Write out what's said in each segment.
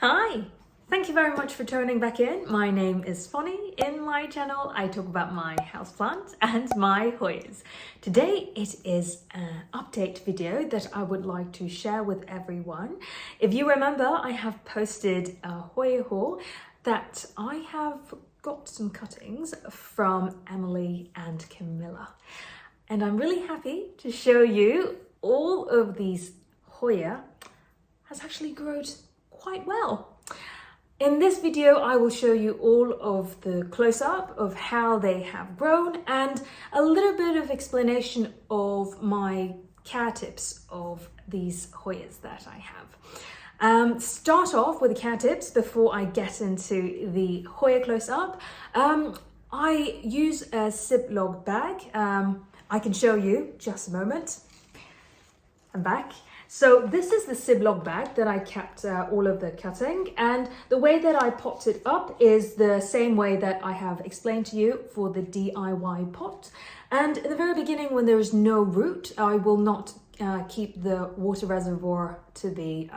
Hi! Thank you very much for tuning back in. My name is Fonny. In my channel, I talk about my houseplants and my Hoyas. Today, it is an update video that I would like to share with everyone. If you remember, I have posted a Hoya haul that I have got some cuttings from Emelie and Camilla. And I'm really happy to show you all of these Hoya has actually grown quite well. In this video, I will show you all of the close-up of how they have grown and a little bit of explanation of my care tips of these Hoyas that I have. Start off with the care tips before I get into the Hoya close-up. I use a Ziploc bag. I can show you, just a moment. I'm back. So this is the Ziploc bag that I kept all of the cutting, and the way that I popped it up is the same way that I have explained to you for the DIY pot. And in the very beginning, when there is no root, I will not keep the water reservoir to be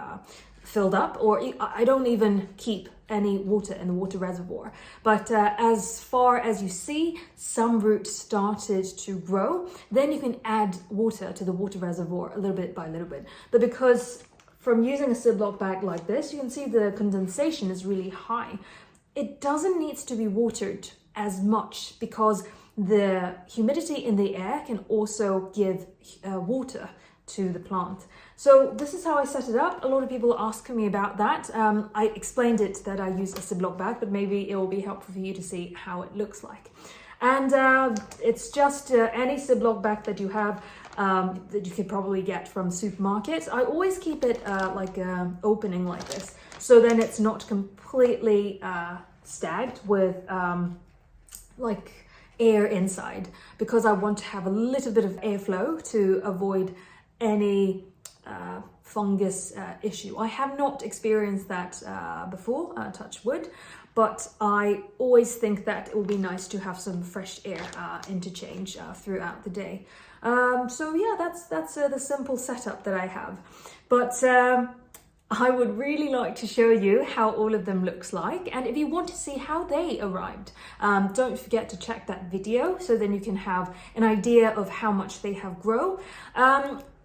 filled up, or I don't even keep any water in the water reservoir. But as far as you see, some roots started to grow, then you can add water to the water reservoir a little bit by little bit. But because from using a Ziploc bag like this, you can see the condensation is really high. It doesn't need to be watered as much because the humidity in the air can also give water to the plant. So this is how I set it up. A lot of people are asking me about that. I explained it that I use a Ziploc bag, but maybe it will be helpful for you to see how it looks like. And it's just any Ziploc bag that you have that you could probably get from supermarkets. I always keep it like opening like this, so then it's not completely stacked with like air inside, because I want to have a little bit of airflow to avoid any fungus issue. I have not experienced that before, touch wood, but I always think that it would be nice to have some fresh air interchange throughout the day. So yeah, that's the simple setup that I have. But I would really like to show you how all of them looks like, and if you want to see how they arrived, don't forget to check that video so then you can have an idea of how much they have grown.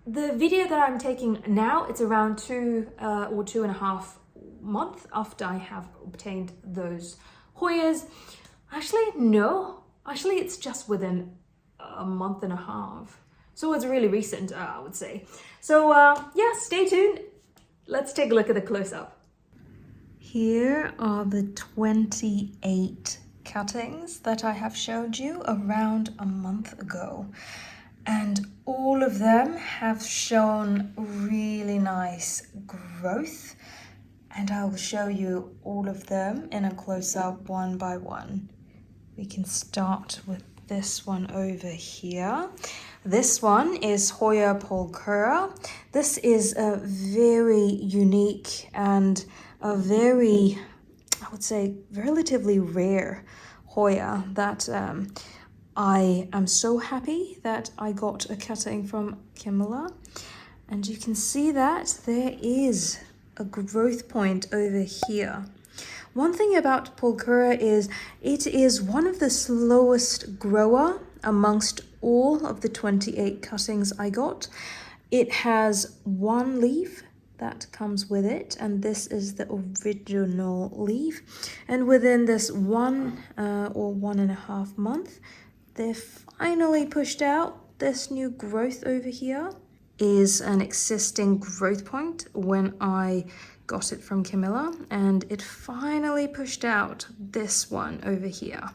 The video that I'm taking now, it's around 2 or 2.5 months after I have obtained those Hoyas. Actually, no. Actually, it's just within a month and a half. So it's really recent, I would say. So yeah, stay tuned. Let's take a look at the close-up. Here are the 28 cuttings that I have showed you around a month ago. And all of them have shown really nice growth. And I will show you all of them in a close-up one by one. We can start with this one over here. This one is Hoya Pulchra. This is a very unique and a very, I would say, relatively rare Hoya that I am so happy that I got a cutting from Camilla. And you can see that there is a growth point over here. One thing about Pulchra is it is one of the slowest grower amongst all of the 28 cuttings I got. It has one leaf that comes with it, and this is the original leaf. And within this 1 or 1.5 months, they finally pushed out this new growth over here. Is an existing growth point when I got it from Camilla, and it finally pushed out this one over here.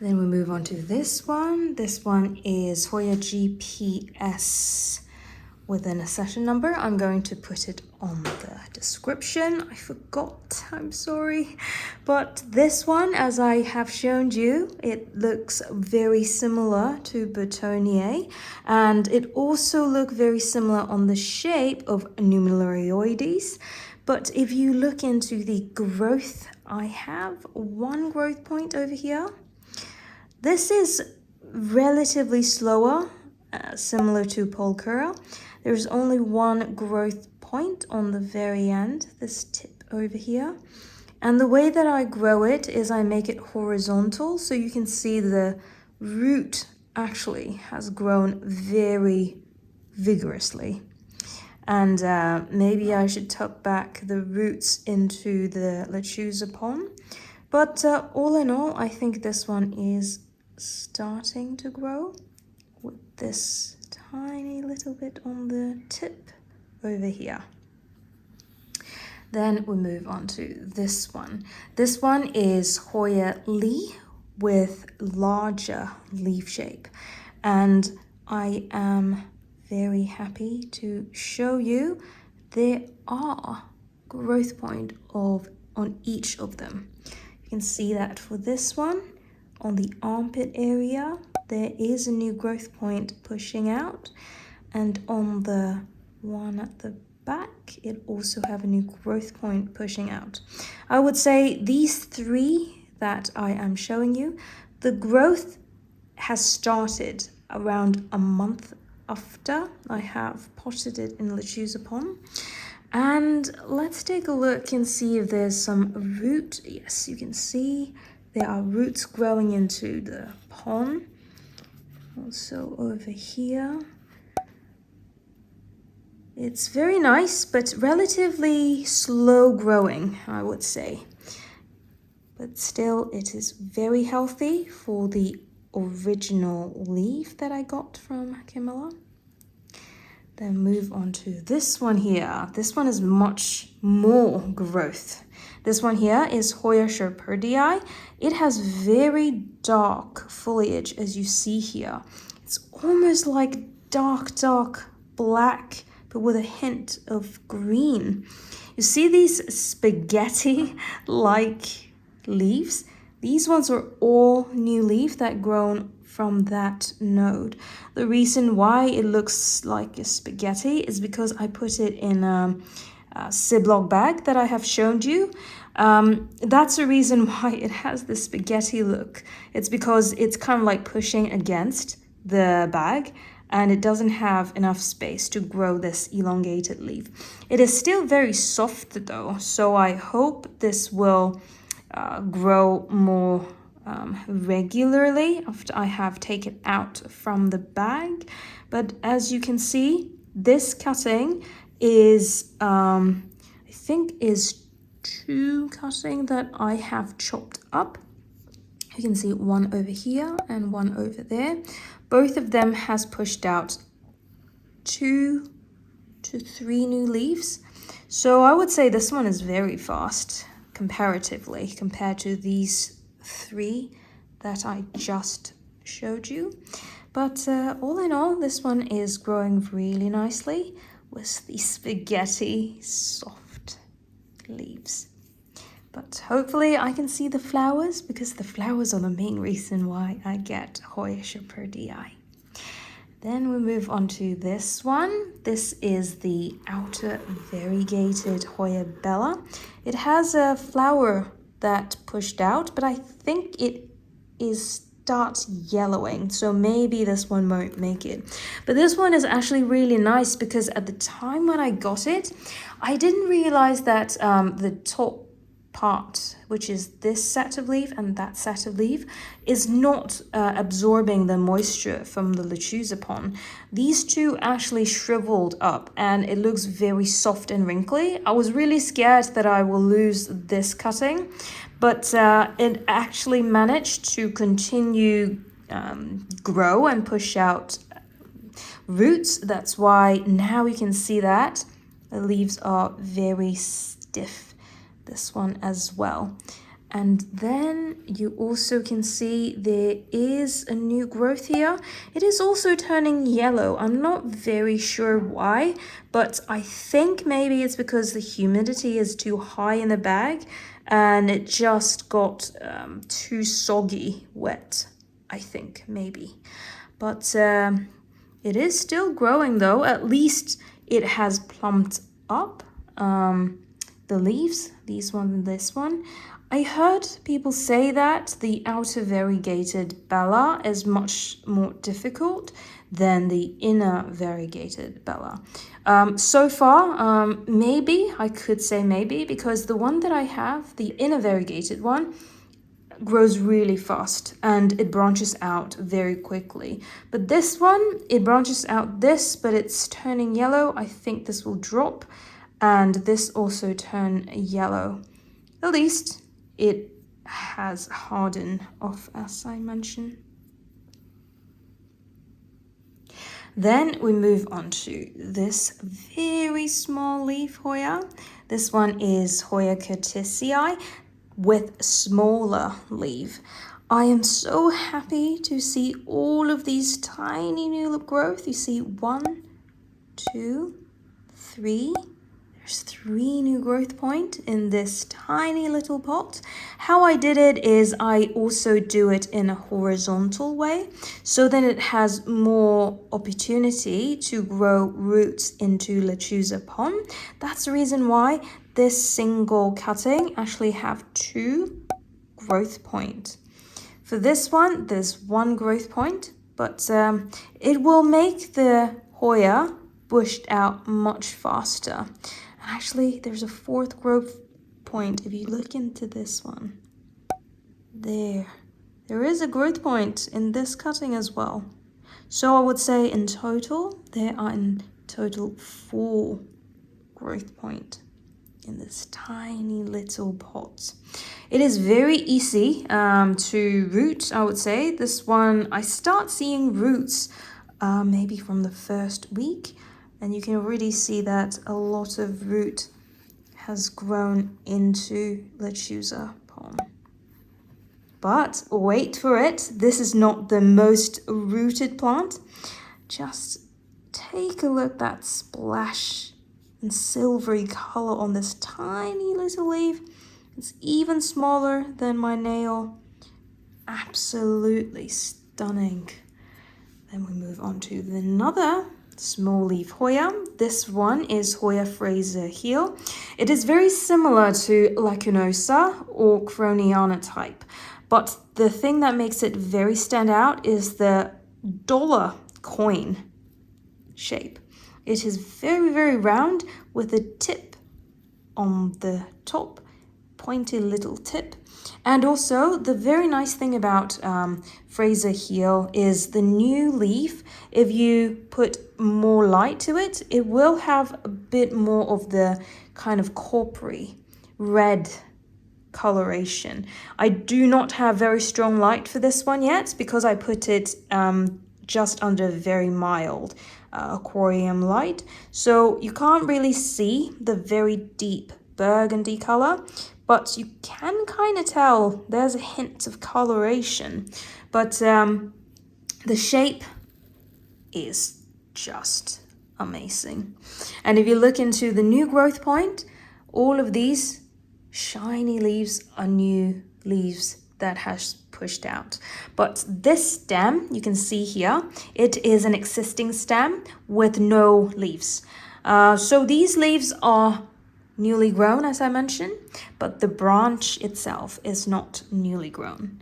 Then we move on to this one. This one is Hoya GPS with an accession number. I'm going to put it on the description. I forgot, I'm sorry. But this one, as I have shown you, it looks very similar to Botonier, and it also looks very similar on the shape of Numerioides. But if you look into the growth, I have one growth point over here. This is relatively slower, similar to Pulchra. There's only one growth point point on the very end, this tip over here. And the way that I grow it is I make it horizontal, so you can see the root actually has grown very vigorously. And maybe I should tuck back the roots into the Lechuza Pon. But all in all, I think this one is starting to grow with this tiny little bit on the tip over here. Then we move on to this one. This one is Hoya Lyi with larger leaf shape. And I am very happy to show you there are growth point on each of them. You can see that for this one, on the armpit area, there is a new growth point pushing out. And on the one at the back, it also have a new growth point pushing out. I would say these three that I am showing you, the growth has started around a month after I have potted it in Lechuza Pon. And let's take a look and see if there's some root. Yes, you can see there are roots growing into the pon. Also over here. It's very nice, but relatively slow growing, I would say. But still, it is very healthy for the original leaf that I got from Camilla. Then move on to this one here. This one is much more growth. This one here is Hoya Shepherdii. It has very dark foliage, as you see here. It's almost like dark black, but with a hint of green. You see these spaghetti-like leaves? These ones are all new leaf that grown from that node. The reason why it looks like a spaghetti is because I put it in a Ziploc bag that I have shown you. That's the reason why it has this spaghetti look. It's because it's kind of like pushing against the bag, and it doesn't have enough space to grow this elongated leaf. It is still very soft though, so I hope this will grow more regularly after I have taken out from the bag. But as you can see, this cutting is I think is 2 cutting that I have chopped up. You can see one over here and one over there. Both of them has pushed out 2 to 3 new leaves. So I would say this one is very fast comparatively compared to these 3 that I just showed you. But all in all, this one is growing really nicely with the spaghetti soft leaves. But hopefully I can see the flowers, because the flowers are the main reason why I get Hoya Shepherdii. Then we move on to this one. This is the outer variegated Hoya Bella. It has a flower that pushed out, but I think it starts yellowing, so maybe this one won't make it. But this one is actually really nice, because at the time when I got it, I didn't realize that the top part, which is this set of leaf and that set of leaf, is not absorbing the moisture from the Lechuza Pon. These two actually shriveled up and it looks very soft and wrinkly. I was really scared that I will lose this cutting, but it actually managed to continue grow and push out roots. That's why now you can see that the leaves are very stiff. This one as well. And then you also can see there is a new growth here. It is also turning yellow. I'm not very sure why, but I think maybe it's because the humidity is too high in the bag and it just got too soggy wet, I think, maybe. But it is still growing though. At least it has plumped up. The leaves, these one and this one. I heard people say that the outer variegated Bella is much more difficult than the inner variegated Bella. So far, maybe, I could say maybe, because the one that I have, the inner variegated one, grows really fast and it branches out very quickly. But this one, it branches out this, but it's turning yellow. I think this will drop, and this also turn yellow. At least it has hardened off, as I mentioned. Then we move on to this very small leaf Hoya. This one is Hoya Curtisii with smaller leaf. I am so happy to see all of these tiny new growth. You see 1, 2, 3. There's 3 new growth points in this tiny little pot. How I did it is I also do it in a horizontal way, so then it has more opportunity to grow roots into Lechuza Pon. That's the reason why this single cutting actually have 2 growth points. For this one, there's 1 growth point, but it will make the Hoya bushed out much faster. Actually, there's a 4th growth point if you look into this one. There is a growth point in this cutting as well. So I would say in total, there are in total 4 growth points in this tiny little pot. It is very easy to root, I would say. This one, I start seeing roots maybe from the first week. And you can already see that a lot of root has grown into Lechuza Pon. But wait for it, this is not the most rooted plant. Just take a look at that splash and silvery color on this tiny little leaf. It's even smaller than my nail. Absolutely stunning. Then we move on to another small leaf Hoya. This one is Hoya Fraser heel. It is very similar to Lechuza or Croniana type, but the thing that makes it very stand out is the dollar coin shape. It is very, very round with a tip on the top, pointy little tip. And also the very nice thing about Fraser heel is the new leaf. If you put more light to it, it will have a bit more of the kind of coppery red coloration. I do not have very strong light for this one yet because I put it just under very mild aquarium light. So you can't really see the very deep burgundy color, but you can kind of tell there's a hint of coloration. But the shape is just amazing. And if you look into the new growth point, all of these shiny leaves are new leaves that has pushed out. But this stem, you can see here, it is an existing stem with no leaves. So these leaves are newly grown, as I mentioned, but the branch itself is not newly grown.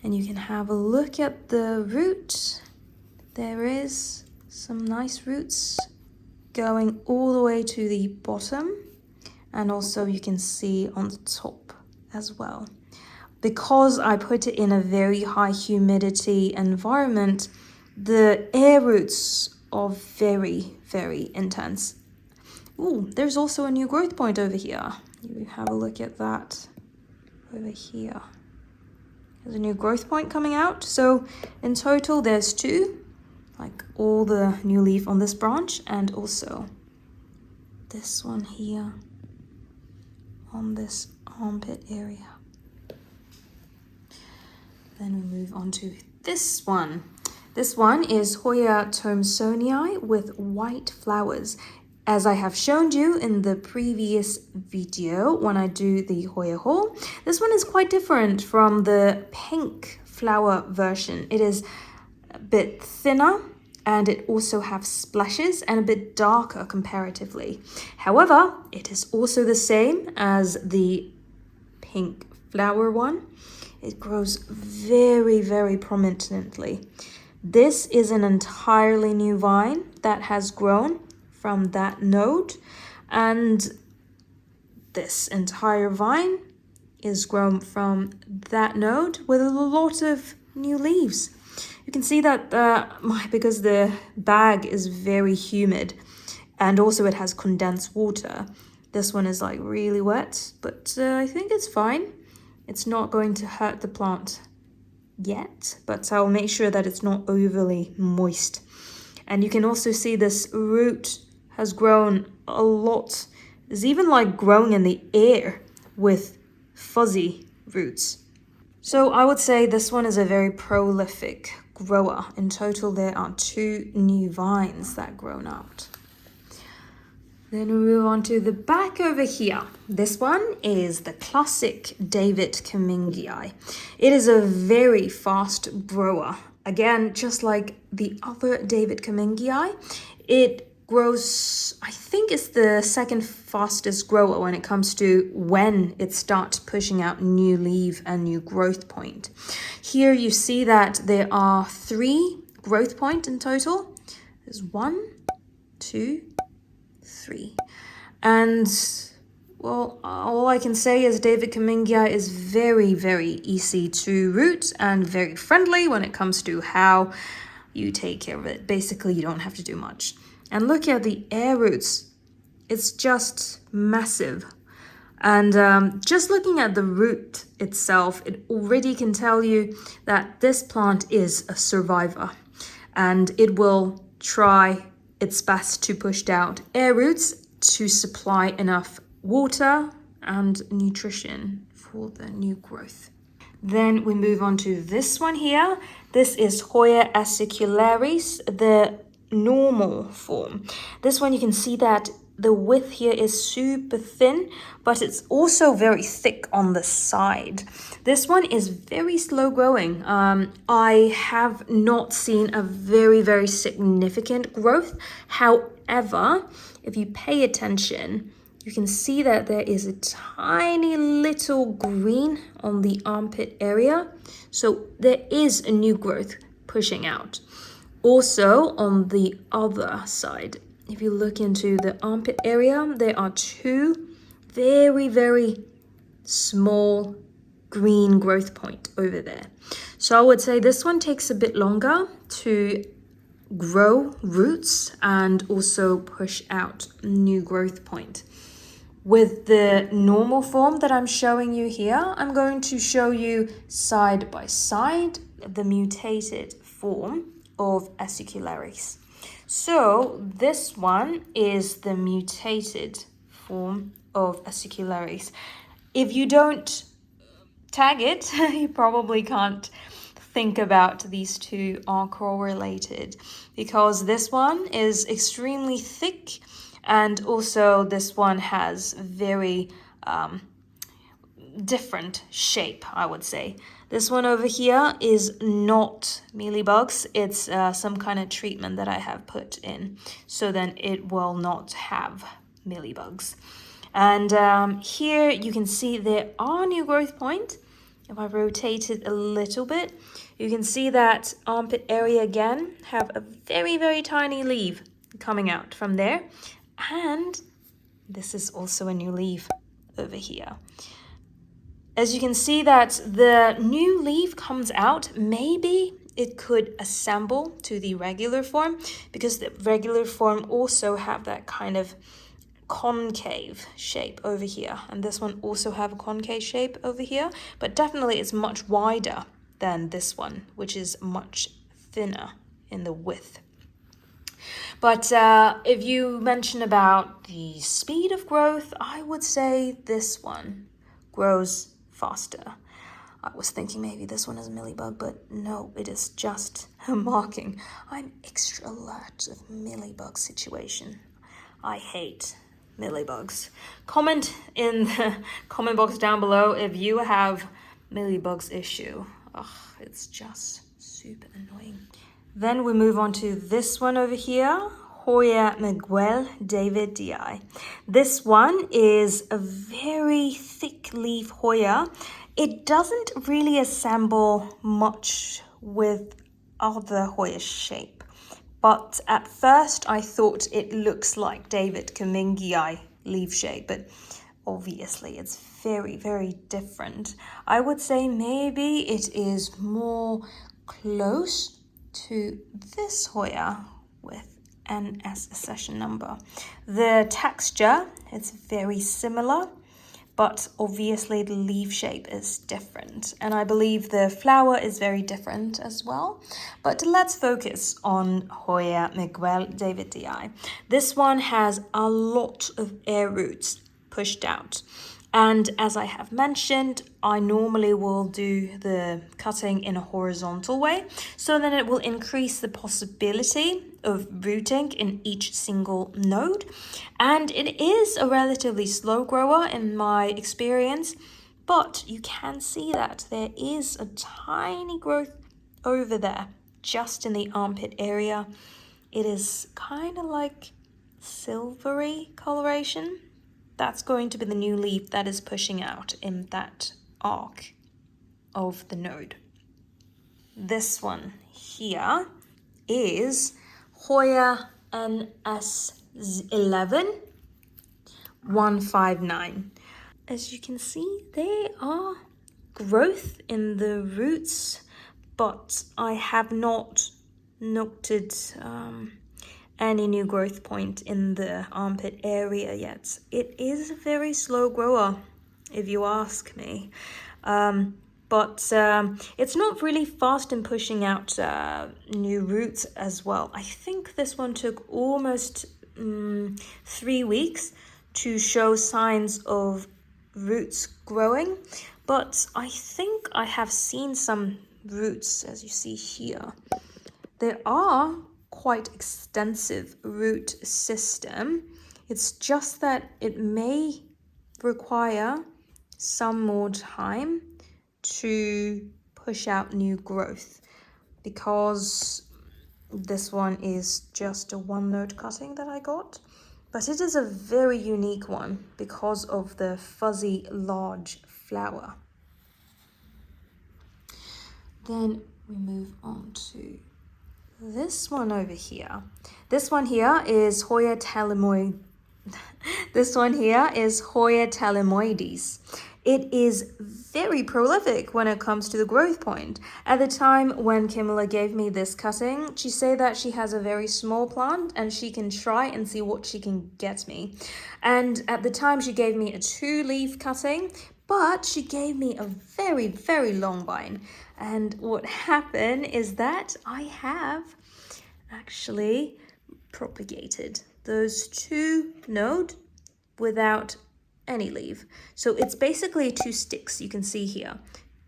And you can have a look at the root. There is some nice roots going all the way to the bottom, and also you can see on the top as well. Because I put it in a very high humidity environment, the air roots are very, very intense. Ooh, there's also a new growth point over here. You have a look at that over here. There's a new growth point coming out. So in total, there's 2, like all the new leaf on this branch, and also this one here on this armpit area. Then we move on to this one. This one is Hoya Thomsonii with white flowers. As I have shown you in the previous video when I do the Hoya haul, this one is quite different from the pink flower version. It is a bit thinner and it also has splashes and a bit darker comparatively. However, it is also the same as the pink flower one. It grows very, very prominently. This is an entirely new vine that has grown from that node, and this entire vine is grown from that node with a lot of new leaves. You can see that because the bag is very humid and also it has condensed water, this one is like really wet, but I think it's fine. It's not going to hurt the plant yet, but I'll make sure that it's not overly moist. And you can also see this root has grown a lot. It's even like growing in the air with fuzzy roots. So I would say this one is a very prolific grower. In total, there are 2 new vines that grown out. Then we move on to the back over here. This one is the classic Davidcummungii. It is a very fast grower. Again, just like the other Davidcummungii, it grows, I think it's the second fastest grower when it comes to when it starts pushing out new leaf and new growth point. Here you see that there are 3 growth points in total. There's 1, 2, 3. And well, all I can say is Davidcummungii is very, very easy to root and very friendly when it comes to how you take care of it. Basically, you don't have to do much. And look at the air roots. It's just massive. And just looking at the root itself, it already can tell you that this plant is a survivor. And it will try its best to push out air roots to supply enough water and nutrition for the new growth. Then we move on to this one here. This is Hoya Acicularis, the normal form. This one you can see that the width here is super thin, but it's also very thick on the side. This one is very slow growing. I have not seen a very, very significant growth. However, if you pay attention, you can see that there is a tiny little green on the armpit area. So there is a new growth pushing out. Also on the other side, if you look into the armpit area, there are 2 very, very small green growth point over there. So I would say this one takes a bit longer to grow roots and also push out new growth point. With the normal form that I'm showing you here, I'm going to show you side by side the mutated form of Acicularis. So this one is the mutated form of Acicularis. If you don't tag it, you probably can't think about these 2 are correlated, because this one is extremely thick and also this one has very different shape, I would say. This one over here is not mealybugs. It's some kind of treatment that I have put in, so then it will not have mealybugs. And here you can see there are new growth points. If I rotate it a little bit, you can see that armpit area again have a very, very tiny leaf coming out from there. And this is also a new leaf over here. As you can see that the new leaf comes out, maybe it could assemble to the regular form, because the regular form also have that kind of concave shape over here, and this one also have a concave shape over here, but definitely it's much wider than this one, which is much thinner in the width. But if you mention about the speed of growth, I would say this one grows faster. I was thinking maybe this one is a mealybug, but no, it is just a marking. I'm extra alert of mealybug situation. I hate mealybugs. Comment in the comment box down below if you have mealybugs issue. Ugh, it's just super annoying. Then we move on to this one over here, Hoya Migueldavidii. This one is a very thick leaf Hoya. It doesn't really assemble much with other Hoya shape, but at first I thought it looks like Davidcummungii leaf shape, but obviously it's very, very different. I would say maybe it is more close to this Hoya with NS accession number. The texture is very similar, but obviously the leaf shape is different, and I believe the flower is very different as well. But let's focus on Hoya Migueldavidii. This one has a lot of air roots pushed out, and as I have mentioned, I normally will do the cutting in a horizontal way, so then it will increase the possibility of rooting in each single node. And it is a relatively slow grower in my experience, but you can see that there is a tiny growth over there, just in the armpit area. It is kind of like silvery coloration. That's going to be the new leaf that is pushing out in that arc of the node. This one here is Hoya NS11-159. As you can see, there are growth in the roots, but I have not noted any new growth point in the armpit area yet. It is a very slow grower, if you ask me. But it's not really fast in pushing out new roots as well. I think this one took almost 3 weeks to show signs of roots growing, but I think I have seen some roots, as you see here. There are quite extensive root system. It's just that it may require some more time to push out new growth, because this one is just a one node cutting that I got, but it is a very unique one because of the fuzzy large flower. Then we move on to this one over here. This one here is Hoya Telosmoides. This one here is Hoya Telosmoides. It is very prolific when it comes to the growth point. At the time when Camilla gave me this cutting, she said that she has a very small plant and she can try and see what she can get me. And at the time she gave me a 2-leaf cutting, but she gave me a very, very long vine. And what happened is that I have actually propagated those 2 nodes without any leaf. So it's basically 2 sticks you can see here.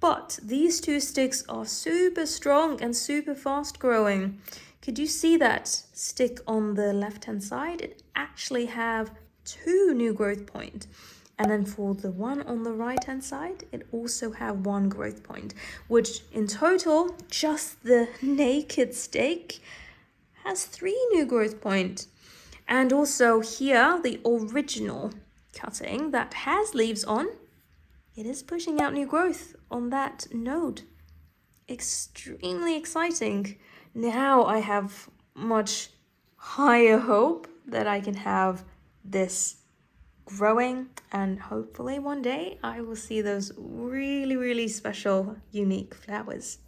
But these 2 sticks are super strong and super fast growing. Could you see that stick on the left hand side? It actually have 2 new growth points. And then for the one on the right hand side, it also have 1 growth point, which in total, just the naked stick has 3 new growth points. And also here, the original cutting that has leaves on, it is pushing out new growth on that node. Extremely exciting. Now I have much higher hope that I can have this growing, and hopefully one day I will see those really, really special, unique flowers.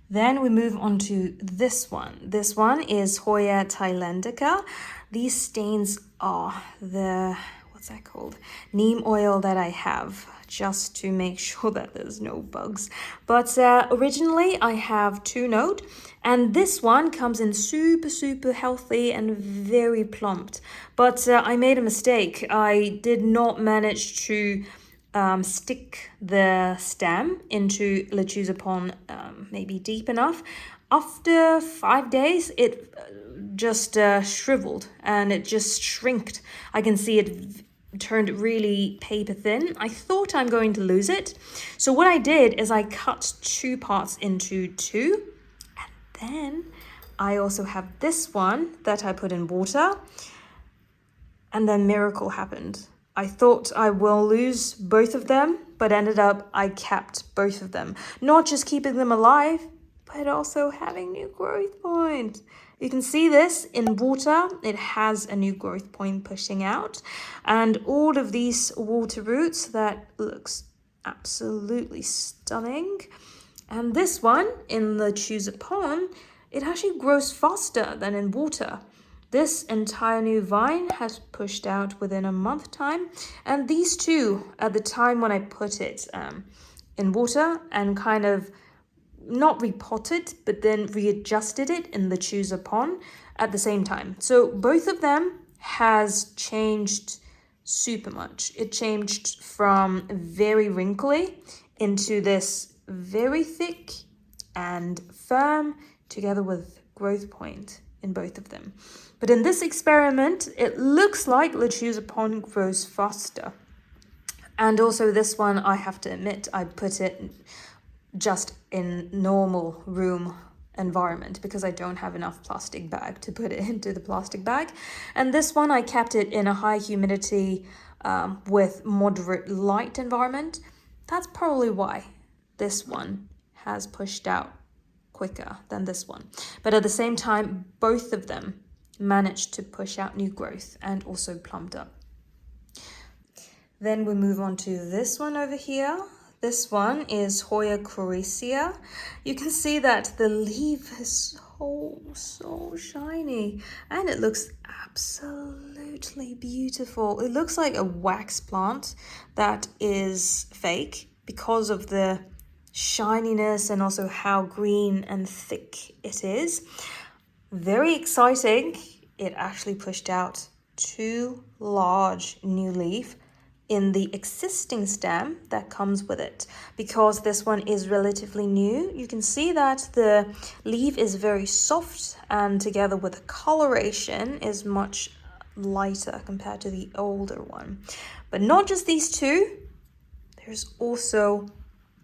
Then we move on to this one. This one is Hoya Thailandica. These stains are the, what's that called? Neem oil that I have, just to make sure that there's no bugs. But originally I have 2 node, and this one comes in super, super healthy and very plumped. But I made a mistake. I did not manage to stick the stem into Lechuza Pon maybe deep enough. After 5 days, it just shriveled and it just shrinked. I can see it turned really paper thin. I thought I'm going to lose it. So what I did is I cut 2 parts into 2, and then I also have this one that I put in water, and then miracle happened. I thought I will lose both of them, but ended up I kept both of them. Not just keeping them alive, but also having new growth point. You can see this in water, it has a new growth point pushing out, and all of these water roots, that looks absolutely stunning. And this one in the Lechuza Pon, it actually grows faster than in water. This entire new vine has pushed out within a month time, and these two, at the time when I put it in water and kind of not repotted, but then readjusted it in the Lechuza Pon at the same time. So both of them has changed super much. It changed from very wrinkly into this very thick and firm, together with growth point in both of them. But in this experiment, it looks like Lechuza Pon grows faster. And also this one, I have to admit, I put it just in normal room environment because I don't have enough plastic bag to put it into the plastic bag. And this one, I kept it in a high humidity with moderate light environment. That's probably why this one has pushed out quicker than this one. But at the same time, both of them managed to push out new growth and also plumped up. Then we move on to this one over here. This one is Hoya Coriacea. You can see that the leaf is so shiny, and it looks absolutely beautiful. It looks like a wax plant that is fake because of the shininess and also how green and thick it is. Very exciting. It actually pushed out 2 large new leaf in the existing stem that comes with it. Because this one is relatively new, you can see that the leaf is very soft, and together with the coloration is much lighter compared to the older one. But not just these two, there's also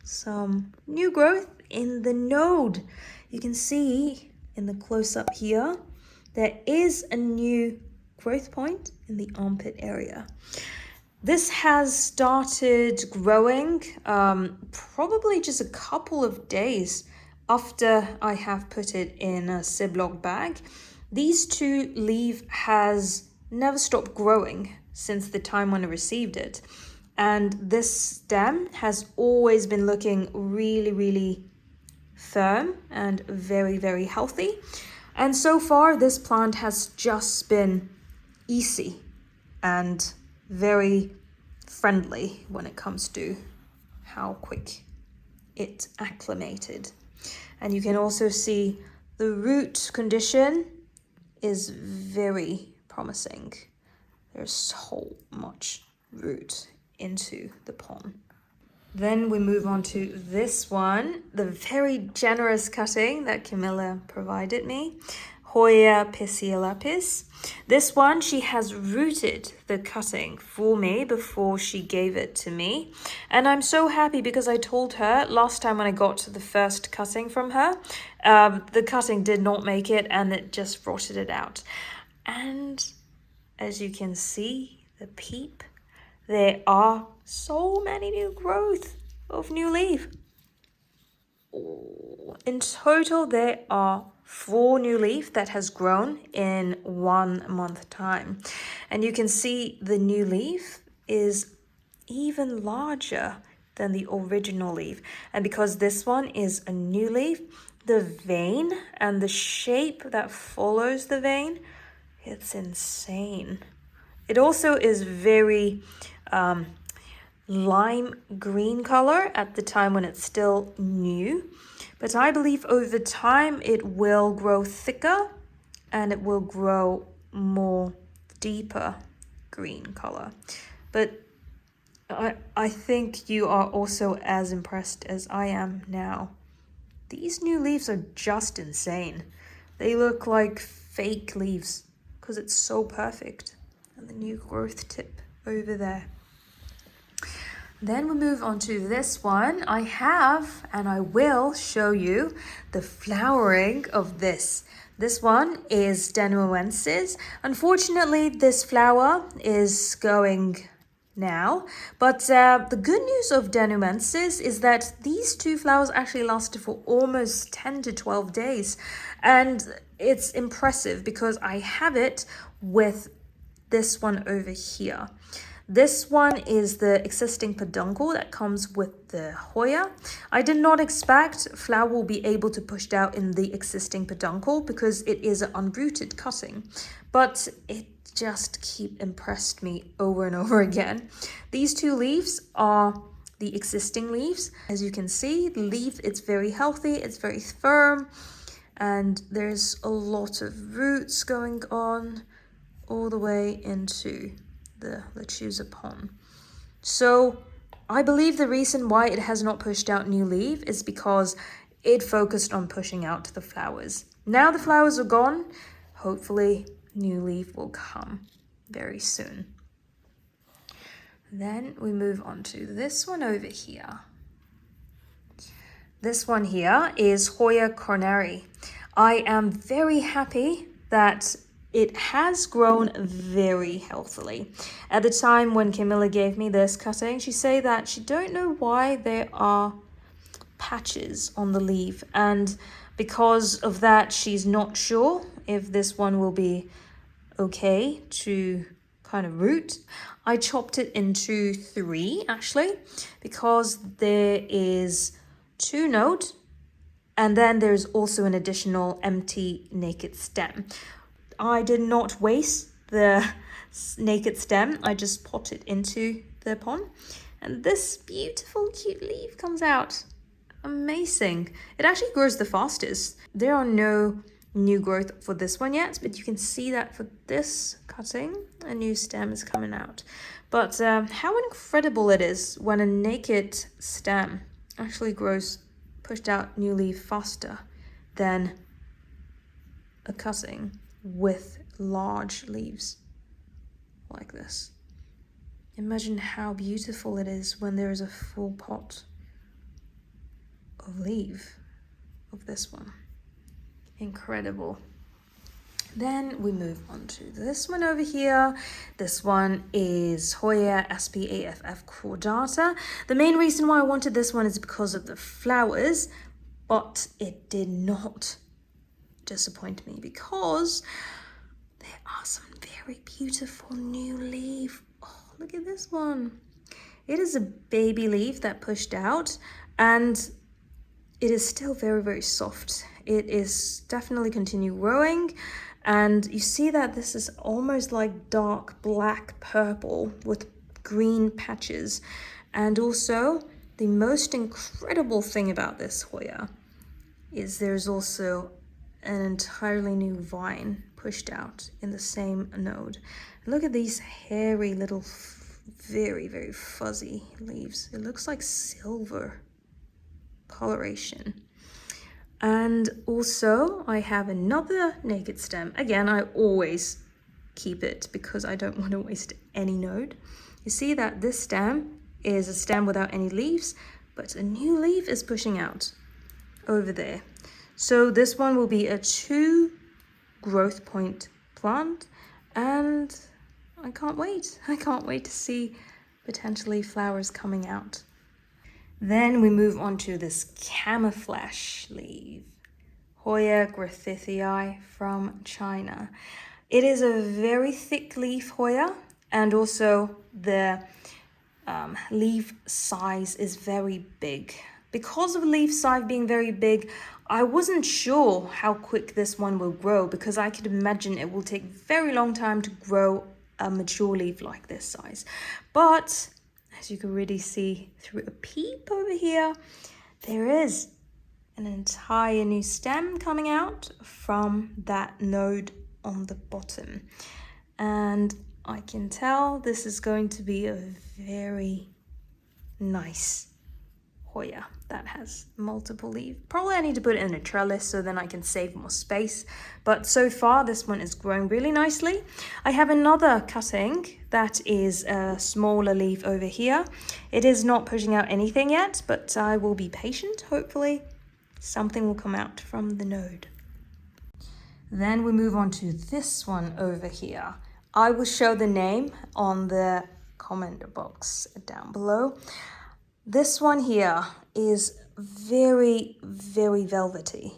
some new growth in the node. You can see in the close-up here, there is a new growth point in the armpit area. This has started growing probably just a couple of days after I have put it in a Ziploc bag. These 2 leaves has never stopped growing since the time when I received it. And this stem has always been looking really firm and very healthy. And so far, this plant has just been easy and very friendly when it comes to how quick it acclimated. And you can also see the root condition is very promising. There's so much root into the pon. Then we move on to this one, the very generous cutting that Camilla provided me, Hoya Piestolepis. This one, she has rooted the cutting for me before she gave it to me. And I'm so happy because I told her last time when I got the first cutting from her, the cutting did not make it and it just rotted it out. And as you can see, the peep, there are so many new growth of new leaf. In total, there are 4 new leaf that has grown in 1 month time. And you can see the new leaf is even larger than the original leaf. And because this one is a new leaf, the vein and the shape that follows the vein, it's insane. It also is very lime green color at the time when it's still new. But I believe over time it will grow thicker and it will grow more deeper green color. But I think you are also as impressed as I am now. These new leaves are just insane. They look like fake leaves because it's so perfect. And the new growth tip over there. Then we move on to this one. I have, and I will show you the flowering of this. This one is Danumensis. Unfortunately, this flower is going now, but the good news of Danumensis is that these two flowers actually lasted for almost 10 to 12 days, and it's impressive because I have it with this one over here. This one is the existing peduncle that comes with the Hoya. I did not expect flower will be able to push out in the existing peduncle because it is an unrooted cutting, but it just impressed me over and over again. These two leaves are the existing leaves. As you can see, the leaf, it's very healthy, it's very firm, and there's a lot of roots going on all the way into the Lechuza Pon. So I believe the reason why it has not pushed out new leaf is because it focused on pushing out the flowers. Now the flowers are gone, hopefully new leaf will come very soon. Then we move on to this one over here. This one here is Hoya Corneri. I am very happy that it has grown very healthily. At the time when Camilla gave me this cutting, she said that she don't know why there are patches on the leaf, and because of that she's not sure if this one will be okay to kind of root. I chopped it into 3 actually, because there is 2 nodes and then there's also an additional empty naked stem. I did not waste the naked stem, I just potted into the pond, and this beautiful cute leaf comes out. Amazing. It actually grows the fastest. There are no new growth for this one yet, but you can see that for this cutting a new stem is coming out. But how incredible it is when a naked stem actually grows, pushed out new leaf faster than a cutting with large leaves like this. Imagine how beautiful it is when there is a full pot of leaf of this one. Incredible. Then we move on to this one over here. This one is Hoya SPAFF Caudata. The main reason why I wanted this one is because of the flowers, but it did not disappoint me because there are some very beautiful new leaf. Oh, look at this one. It is a baby leaf that pushed out, and it is still very, very soft. It is definitely continue growing, and you see that this is almost like dark black purple with green patches. And also the most incredible thing about this Hoya is there's also an entirely new vine pushed out in the same node. Look at these hairy little very, very fuzzy leaves. It looks like silver coloration. And also I have another naked stem. Again, I always keep it because I don't want to waste any node. You see that this stem is a stem without any leaves, but a new leaf is pushing out over there. So this one will be a 2 growth point plant, and I can't wait. I can't wait to see potentially flowers coming out. Then we move on to this camouflage leaf, Hoya Griffithii from China. It is a very thick leaf Hoya, and also the leaf size is very big. Because of leaf size being very big, I wasn't sure how quick this one will grow, because I could imagine it will take a very long time to grow a mature leaf like this size. But as you can really see through a peep over here, there is an entire new stem coming out from that node on the bottom. And I can tell this is going to be a very nice Hoya that has multiple leaves. Probably I need to put it in a trellis so then I can save more space. But so far this one is growing really nicely. I have another cutting that is a smaller leaf over here. It is not pushing out anything yet, but I will be patient. Hopefully something will come out from the node. Then we move on to this one over here. I will show the name on the comment box down below. This one here is very, very velvety.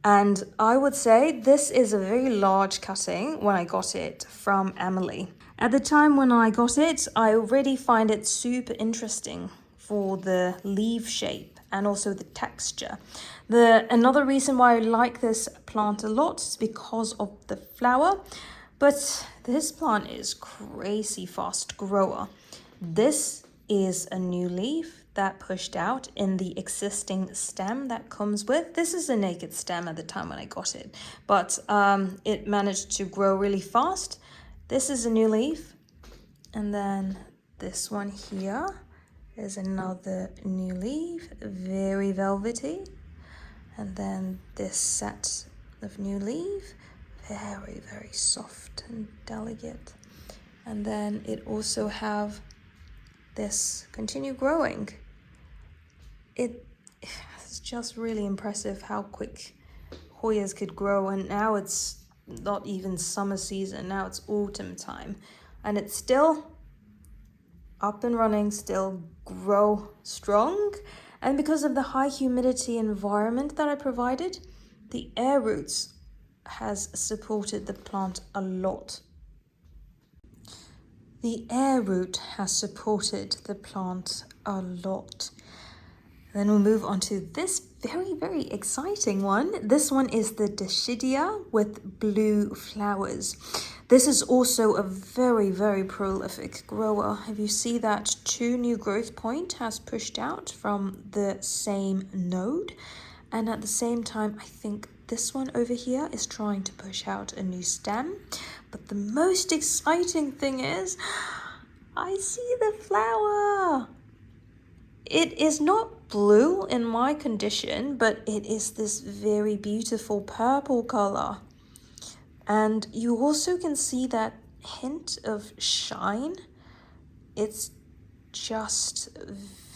And I would say this is a very large cutting when I got it from Emelie. At the time when I got it, I already find it super interesting for the leaf shape and also the texture. Another reason why I like this plant a lot is because of the flower, but this plant is crazy fast grower. This is a new leaf that pushed out in the existing stem that comes with. This is a naked stem at the time when I got it, but it managed to grow really fast. This is a new leaf, and then this one here is another new leaf, very velvety. And then this set of new leaf, very, very soft and delicate. And then it also have this continue growing. It's just really impressive how quick Hoyas could grow, and now it's not even summer season, now it's autumn time, and it's still up and running, still grow strong. And because of the high humidity environment that I provided, the air roots has supported the plant a lot. The air root has supported the plant a lot. Then we'll move on to this very, very exciting one. This one is the Dischidia with blue flowers. This is also a very, very prolific grower. If you see that 2 new growth point has pushed out from the same node. And at the same time, I think this one over here is trying to push out a new stem. But the most exciting thing is, I see the flower. It is not blue in my condition, but it is this very beautiful purple color. And you also can see that hint of shine. It's just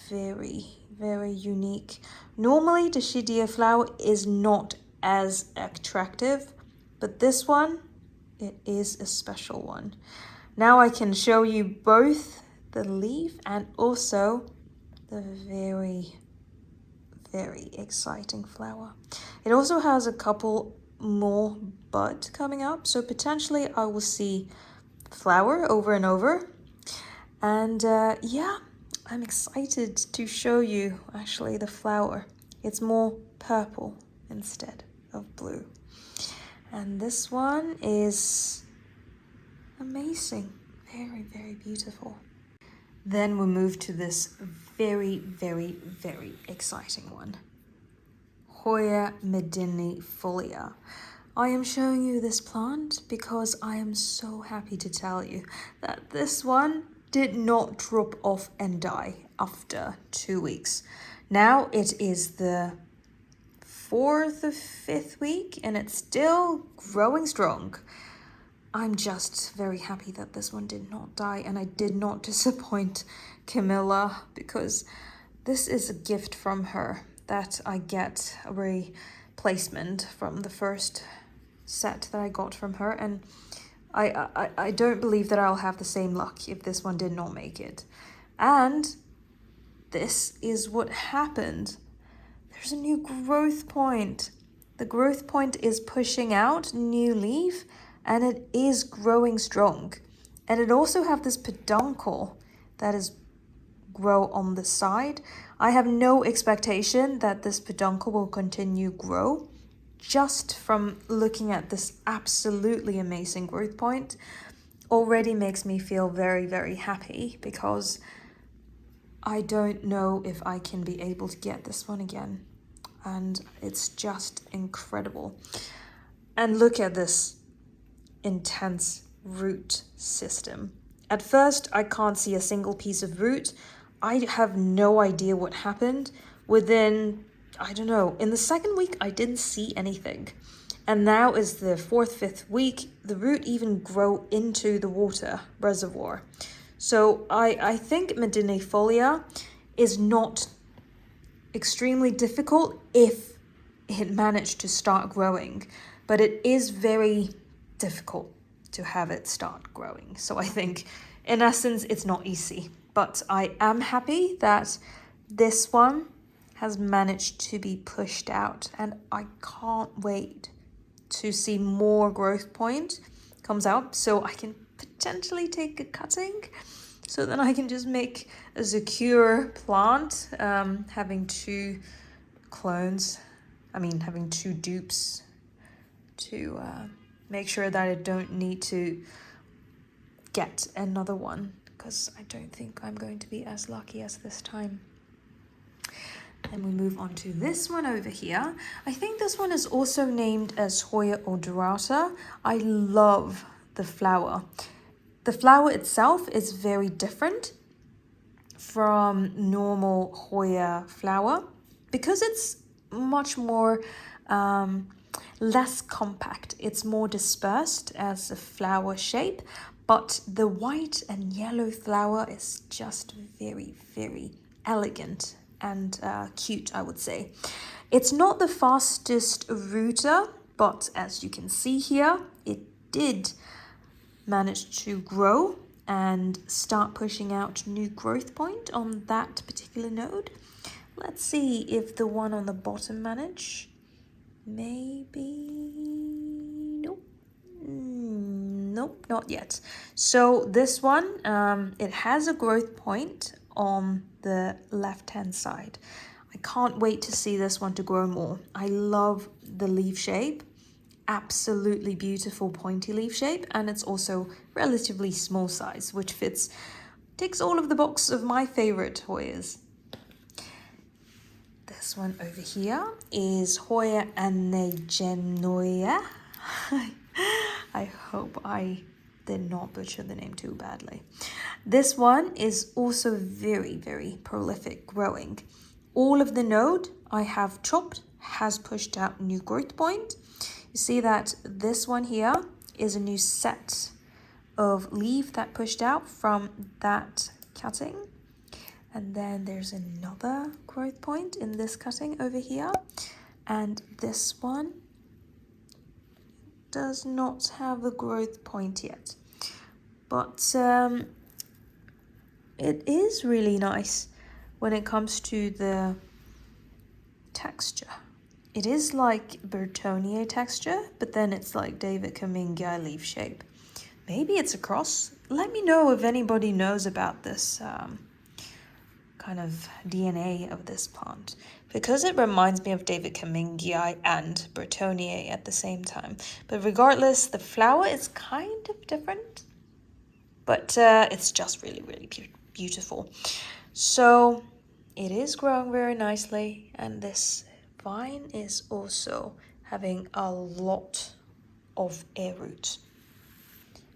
very, very unique. Normally, the Dischidia flower is not as attractive, but this one, it is a special one. Now I can show you both the leaf and also the very, very exciting flower. It also has a couple more bud coming up, so potentially I will see flower over and over. And yeah, I'm excited to show you actually the flower. It's more purple instead of blue. And this one is amazing, very, very beautiful. Then we'll move to this very, very, very exciting one. Hoya Medinillifolia. I am showing you this plant because I am so happy to tell you that this one did not drop off and die after 2 weeks. Now it is the 4th or 5th week and it's still growing strong. I'm just very happy that this one did not die, and I did not disappoint Camilla because this is a gift from her that I get a replacement from the first set that I got from her, and I don't believe that I'll have the same luck if this one did not make it. And this is what happened. There's a new growth point. The growth point is pushing out new leaf, and it is growing strong. And it also have this peduncle that is grow on the side. I have no expectation that this peduncle will continue grow. Just from looking at this absolutely amazing growth point already makes me feel very, very happy, because I don't know if I can be able to get this one again. And it's just incredible. And look at this intense root system. At first, I can't see a single piece of root. I have no idea what happened. Within, I don't know, in the 2nd week, I didn't see anything. And now is the 4th, 5th week, the root even grow into the water reservoir. So I think Medinillifolia is not extremely difficult if it managed to start growing. but it is very difficult to have it start growing. So I think in essence, it's not easy, but I am happy that this one has managed to be pushed out, and I can't wait to see more growth point comes out so I can potentially take a cutting, so then I can just make a secure plant, having two clones, having two dupes to make sure that I don't need to get another one, because I don't think I'm going to be as lucky as this time. Then we move on to this one over here. I think this one is also named as Hoya odorata. I love the flower. The flower itself is very different from normal Hoya flower because it's much more less compact. It's more dispersed as a flower shape, but the white and yellow flower is just very, very elegant and cute, I would say. It's not the fastest rooter, but as you can see here, it did manage to grow and start pushing out new growth point on that particular node. Let's see if the one on the bottom manage. Maybe, nope. Nope, not yet. So this one, it has a growth point on the left-hand side. I can't wait to see this one to grow more. I love the leaf shape. Absolutely beautiful pointy leaf shape, and it's also relatively small size, which ticks all of the boxes of my favorite Hoyas. This one over here is Hoya Anncajanoae. I hope I did not butcher the name too badly. This one is also very, very prolific growing. All of the node I have chopped has pushed out new growth point. You see that this one here is a new set of leaf that pushed out from that cutting. And then there's another growth point in this cutting over here. And this one does not have a growth point yet. But it is really nice when it comes to the texture. It is like Bertonier texture, but then it's like Davidcummungii leaf shape. Maybe it's a cross. Let me know if anybody knows about this kind of DNA of this plant, because it reminds me of Davidcummungii and Bertonier at the same time. But regardless, the flower is kind of different, but it's just really, really beautiful. So it is growing very nicely, and this vine is also having a lot of air roots.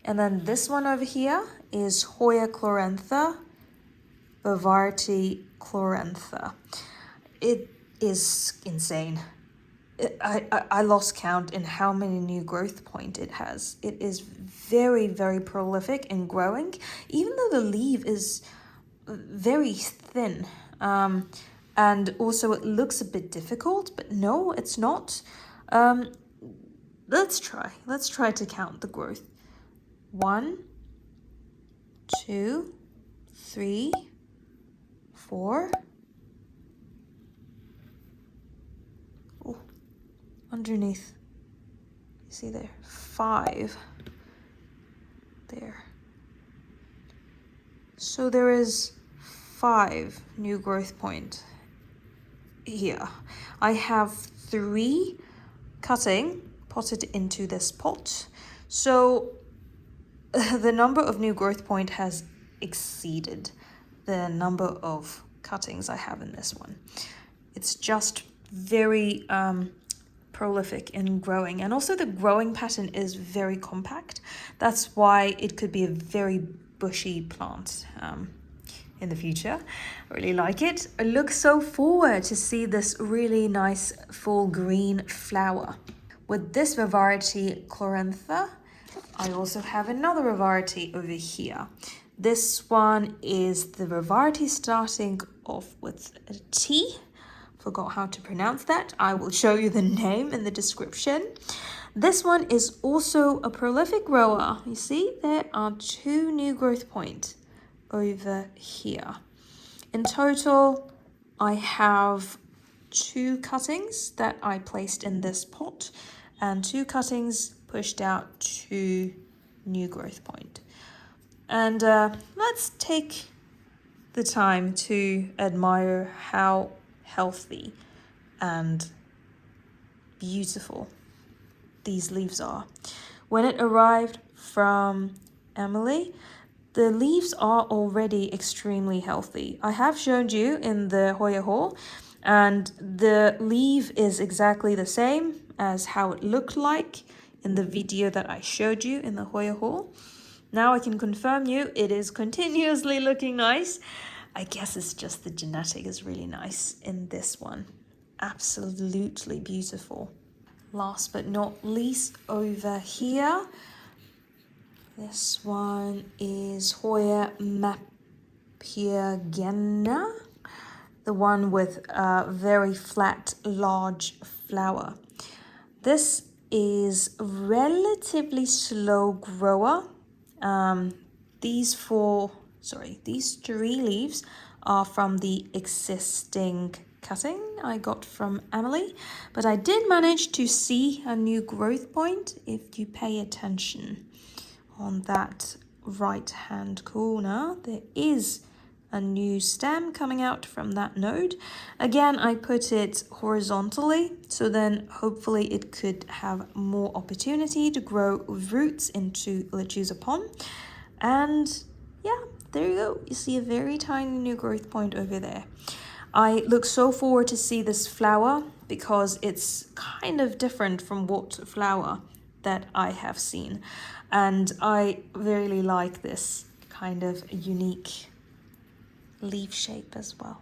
And then this one over here is Hoya Chlorantha, varigated Chlorantha. It is insane. I lost count in how many new growth point it has. It is very, very prolific and growing, even though the leaf is very thin. And also it looks a bit difficult, but no, it's not. Let's try to count the growth. 1, 2, 3, 4. Oh, underneath. You see there? 5. There. So there is 5 new growth point here. I have 3 cutting potted into this pot. So the number of new growth point has exceeded the number of cuttings I have in this one. It's just very prolific in growing, and also the growing pattern is very compact. That's why it could be a very bushy plant in the future. I really like it. I look so forward to see this really nice full green flower. With this variety Chlorantha, I also have another variety over here. This one is the variety starting off with a T. Forgot how to pronounce that. I will show you the name in the description. This one is also a prolific grower. You see, there are 2 new growth points over here. In total, I have 2 cuttings that I placed in this pot and 2 cuttings pushed out to new growth point. And let's take the time to admire how healthy and beautiful these leaves are. When it arrived from Emelie, the leaves are already extremely healthy. I have showed you in the Hoya haul, and the leaf is exactly the same as how it looked like in the video that I showed you in the Hoya haul. Now I can confirm you it is continuously looking nice. I guess it's just the genetic is really nice in this one. Absolutely beautiful. Last but not least, over here, this one is Hoya Medinillifolia, the one with a very flat, large flower. This is relatively slow grower. These 3 leaves are from the existing cutting I got from Emelie, but I did manage to see a new growth point if you pay attention. On that right hand corner, there is a new stem coming out from that node. Again, I put it horizontally, so then hopefully it could have more opportunity to grow roots into Lechuza Pon. And yeah, there you go. You see a very tiny new growth point over there. I look so forward to see this flower because it's kind of different from what flower that I have seen. And I really like this kind of unique leaf shape as well.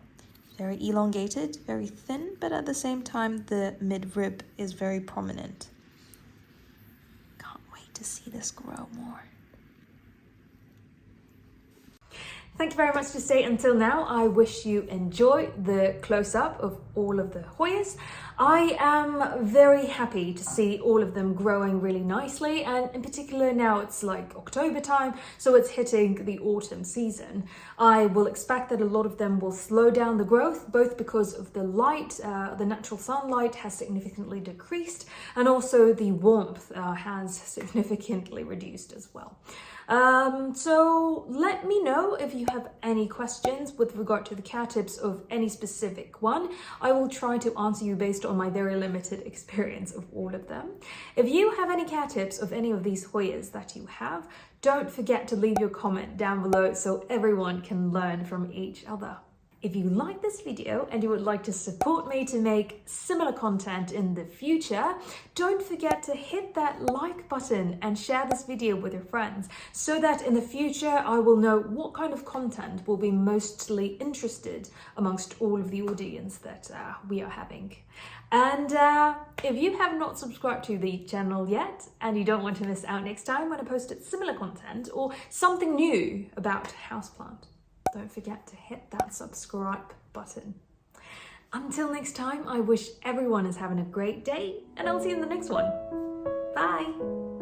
Very elongated, very thin, but at the same time the midrib is very prominent. Can't wait to see this grow more. Thank you very much for staying until now. I wish you enjoy the close-up of all of the Hoyas. I am very happy to see all of them growing really nicely, and in particular now it's like October time, so it's hitting the autumn season. I will expect that a lot of them will slow down the growth, both because of the light, the natural sunlight has significantly decreased, and also the warmth has significantly reduced as well. So let me know if you have any questions with regard to the care tips of any specific one. I will try to answer you based on my very limited experience of all of them. If you have any care tips of any of these Hoyas that you have, don't forget to leave your comment down below so everyone can learn from each other. If you like this video and you would like to support me to make similar content in the future, don't forget to hit that like button and share this video with your friends so that in the future I will know what kind of content will be mostly interested amongst all of the audience that we are having. And if you have not subscribed to the channel yet and you don't want to miss out next time when I post similar content or something new about houseplant, don't forget to hit that subscribe button. Until next time, I wish everyone is having a great day, and I'll see you in the next one. Bye!